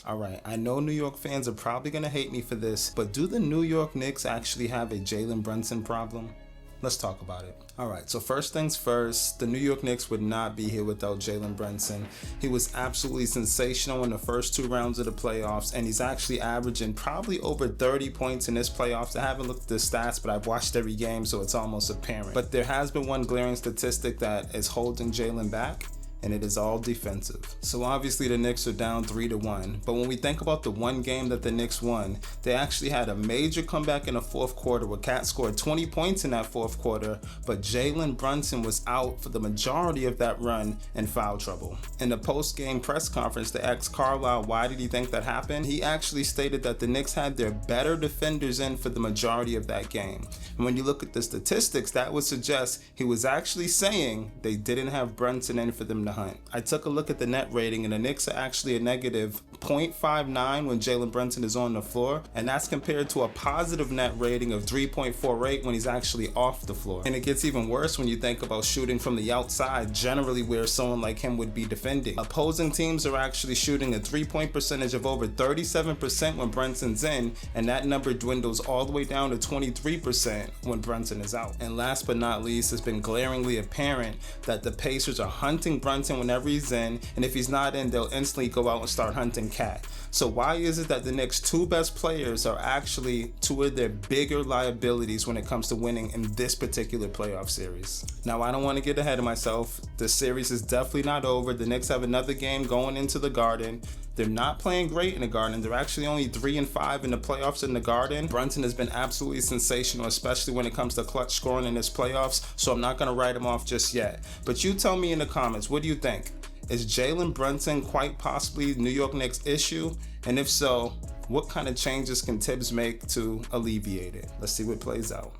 Alright, I know New York fans are probably going to hate me for this, but do the New York Knicks actually have a Jalen Brunson problem? Let's talk about it. Alright, so first things first, the New York Knicks would not be here without Jalen Brunson. He was absolutely sensational in the first 2 rounds of the playoffs, and he's actually averaging probably over 30 points in this playoffs. I haven't looked at the stats, but I've watched every game, so it's almost apparent. But there has been one glaring statistic that is holding Jalen back, and it is all defensive. So obviously the Knicks are down 3-1, but when we think about the one game that the Knicks won, they actually had a major comeback in the fourth quarter where Cat scored 20 points in that fourth quarter, but Jalen Brunson was out for the majority of that run in foul trouble. In the post-game press conference, they asked Carlisle why did he think that happened. He actually stated that the Knicks had their better defenders in for the majority of that game. And when you look at the statistics, that would suggest he was actually saying they didn't have Brunson in for them to hunt. I took a look at the net rating, and the Knicks are actually a negative 0.59 when Jalen Brunson is on the floor, and that's compared to a positive net rating of 3.48 when he's actually off the floor. And it gets even worse when you think about shooting from the outside, generally where someone like him would be defending. Opposing teams are actually shooting a 3-point percentage of over 37% when Brunson's in, and that number dwindles all the way down to 23% when Brunson is out. And last but not least, it's been glaringly apparent that the Pacers are hunting Brunson whenever he's in, and if he's not in, they'll instantly go out and start hunting Cat. So why is it that the Knicks' 2 best players are actually 2 of their bigger liabilities when it comes to winning in this particular playoff series? Now, I don't want to get ahead of myself. The series is definitely not over. The Knicks have another game going into the Garden. They're not playing great in the Garden. They're actually only 3-5 in the playoffs in the Garden. Brunson has been absolutely sensational, especially when it comes to clutch scoring in his playoffs, so I'm not going to write him off just yet. But you tell me in the comments, what do you think? Is Jalen Brunson quite possibly New York Knicks' issue? And if so, what kind of changes can Tibbs make to alleviate it? Let's see what plays out.